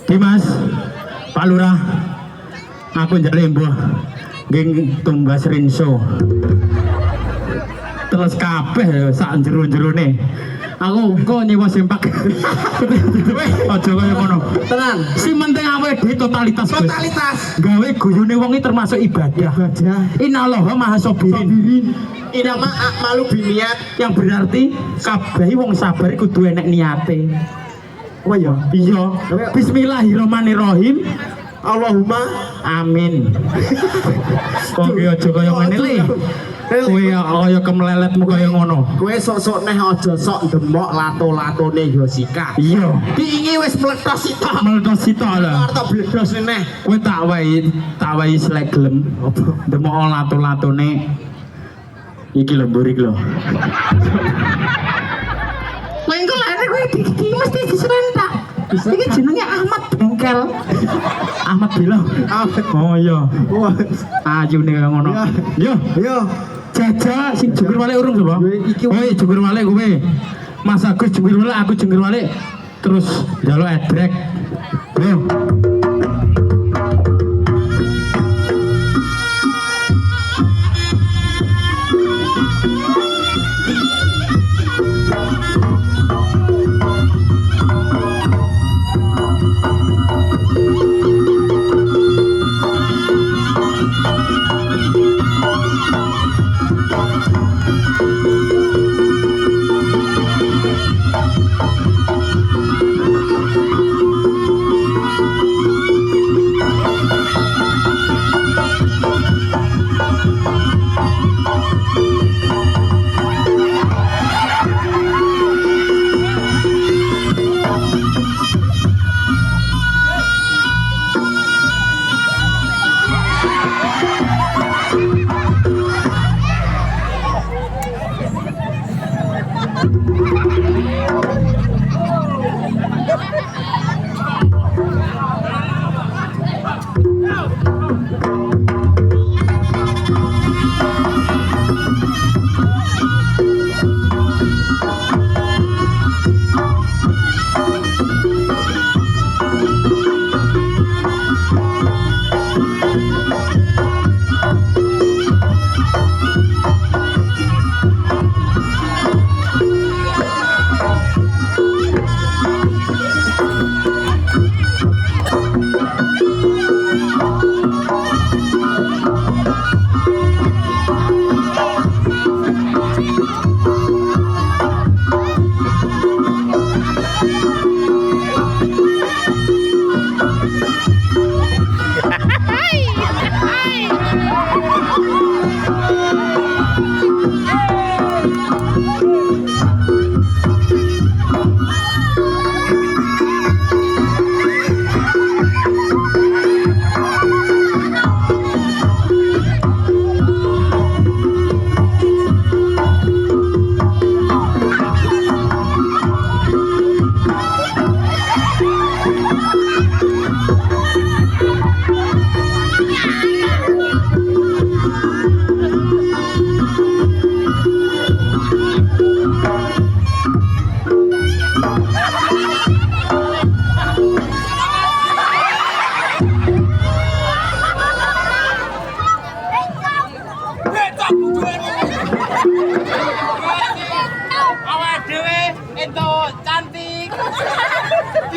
Dimas, Pak Lurah, aku njale mbuh nggih tumbas rinso. Terus kabeh sak jero-jerone. Aku kok nyewa sempak. Aja kaya ngono. Tenan. Si penting awake dhewe totalitas. Totalitas. Gawe guyune wong iki termasuk ibadah. Innallaha maha sabirin. Inama malu biniat Yang berarti kabeh wong sabar kudu enek niate. oh ya Iya. Bismillahirrahmanirrahim. Allahumma Amin. Kok ki aja kaya ngene le. Kowe kaya kemleletmu kaya ngono. kowe sok-sok neh aja sok demok lato-latone Yosika. Iya. Diingi wis meledos sitok. Meledos sita lho. Arep bledos neh. Kowe tak wae selek gelem. Demok lato-latone iki lho burik lho. Kowe engko lare kowe iki mesti diserentak. Iki jenenge Ahmad Bengkel. Ahmad Bilo. Oh iya. Ayu nih kaya ngono. Yo. Yo. Jaja sing jungkir walik urung sapa? Iki kowe jungkir walik kowe. Mas Agus jungkir walik, aku jungkir walik. Terus njaluk edrek. Yo.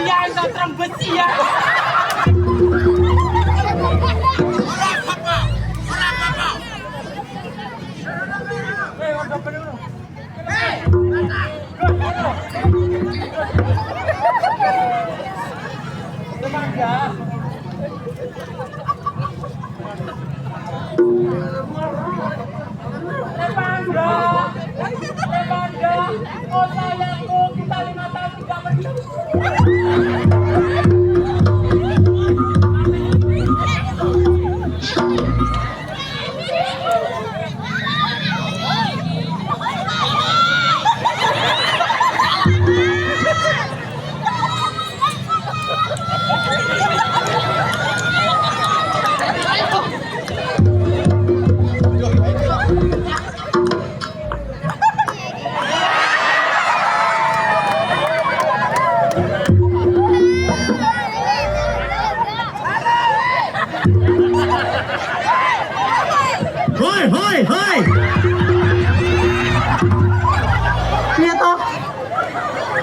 Biar terang besi ya. Oh sayangku, kita 5 tahun tidak bertemu. Hoi.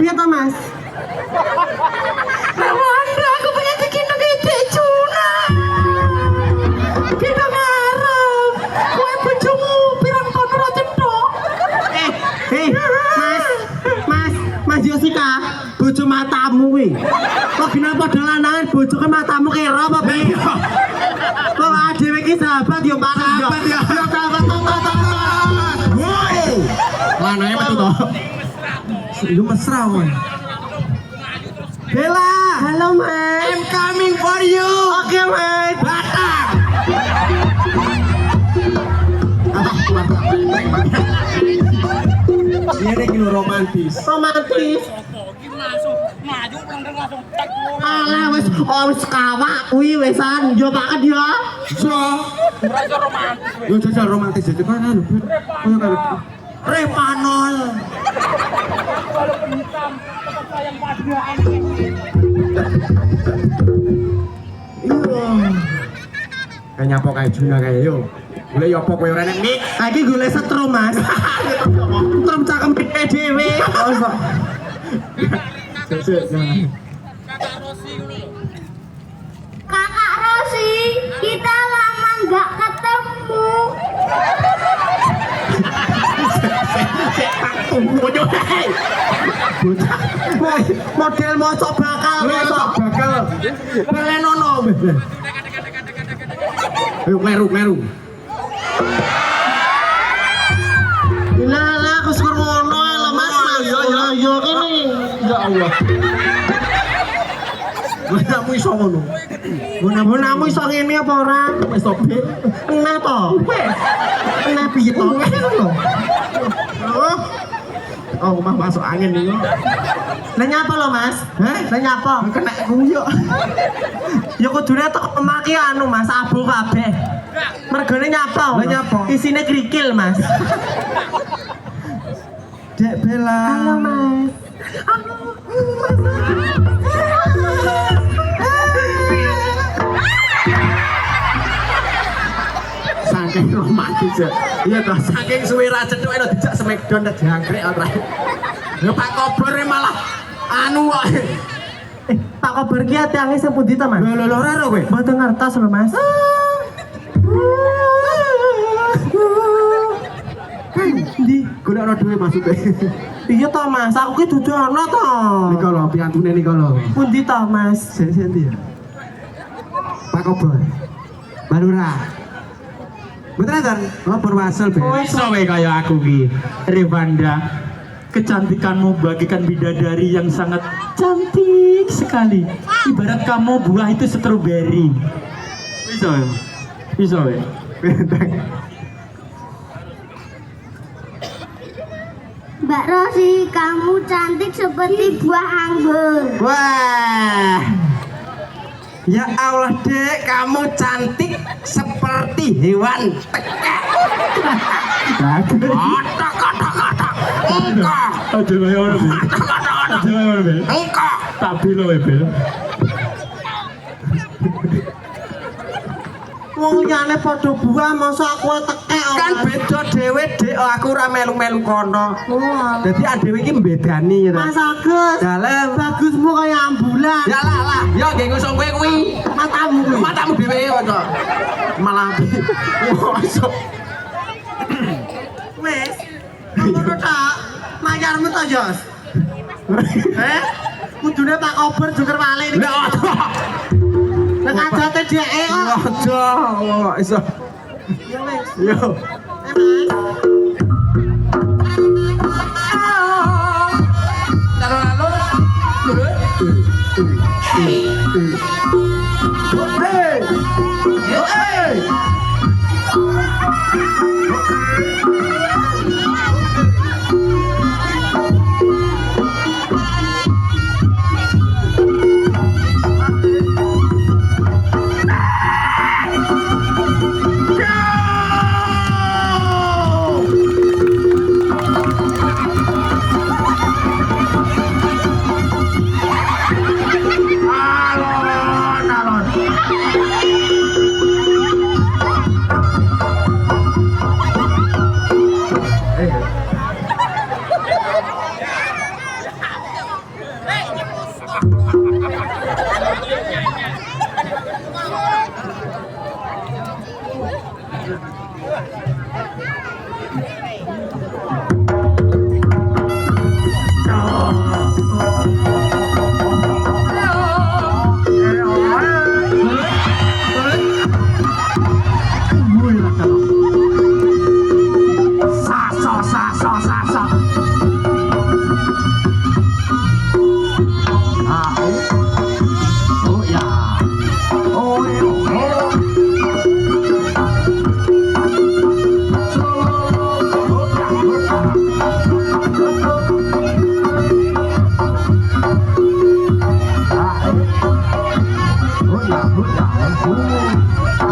Iya toh Mas. Rewanda, aku pengen bikin ngedek Juna. Kita ngarep. Kowe bojomu pirang tahun ora cetok. Mas Josika, bojo matamu kuwi. Kok gina padha lanangan bojo ke matamu kira apa piye? Kok dhewe iki sahabat yo parah yo. Sahabat Woi. Lanangnya metu to. Lu mesra woi. Bella, halo Mas. I'm coming for you. Oke Mas. Batang. Ini kilo romantis. Romantis. Langsung maju langsung tek. Alah wis kawak kuwi wisan yo banget yo. Yo jajal romantis aja kan anu. Koyo karo Repanol. Walaupun hitam tetap sayang padaan. Kayak nyapa kayak Juna kayak yo. Boleh yo apa kowe ora nek mik. Iki golek setrum Mas. Setrum cakem pike dhewe. Kakak Rosi, kita lama nggak ketemu. Model mosok bakal mosok. Pelenono. Ayo meru. Lah aku suka ngono lho Mas. Yo kene. Ya Allah. Gunamu iso ngono. Gunamu iso ngene apa ora? Wis sobek. Enak to? Enak piye to? Oh, omah masuk angin iki. Lah nyapa lho Mas? Hah? Lah nyapa? Kena kuyuk. Ya kudune tok omah ki anu Mas, abu kabeh. Mergane nyapa. Lah nyapa? Isine krikil Mas. Dek Bella. Halo Mas. Saking romantis ya. Iya toh, saking suwe ra cethuk eno dijak smackdown nek jangkrik ora. Ya Pak Kober malah anu wae. Tak kabar ki ati-ati sing pundi to Mas? Lho ora ro kowe. Mboten ngertos lho Mas. Ndi golekno dhewe maksude. Iya to Mas, aku ki dudu ana to. Nika lho piantune nika lho. Pundi to Mas? Sik ndi ya? Pak Kober. Balura. Betul kan? Kober wasel be. Iso wae kaya aku ki. Rewanda, kecantikanmu bagaikan bidadari yang sangat cantik sekali. Ibarat kamu buah itu stroberi. Iso wae. Mbak Rosi, kamu cantik seperti buah anggur. Wah. Ya Allah, Dek, kamu cantik seperti hewan tekek. Kata. Engkau. Aja kaya ngono, Bel. Aja kaya ngono, Bel. Engkau. Tapi lo, Bel. Wong liyane padha buah masa aku tekek Kan beda dhewe Dik, aku ora melu-melu kono. Oh, Dadi dhewe iki mbedani ya. Mas Agus. Dalem. Bagusmu kaya ambulan. Ya lah, ya nggih ngusung kowe kuwi. Matamu kuwi. Matamu dhewe kok. Malah mosok. Wes. Ngono tok. Mayarmu to, Jos? Kudune Pak Kober Joker Wali iki. Lah Nek ajate dheke kok. aja kok iso. Ya wes. Yo. Hút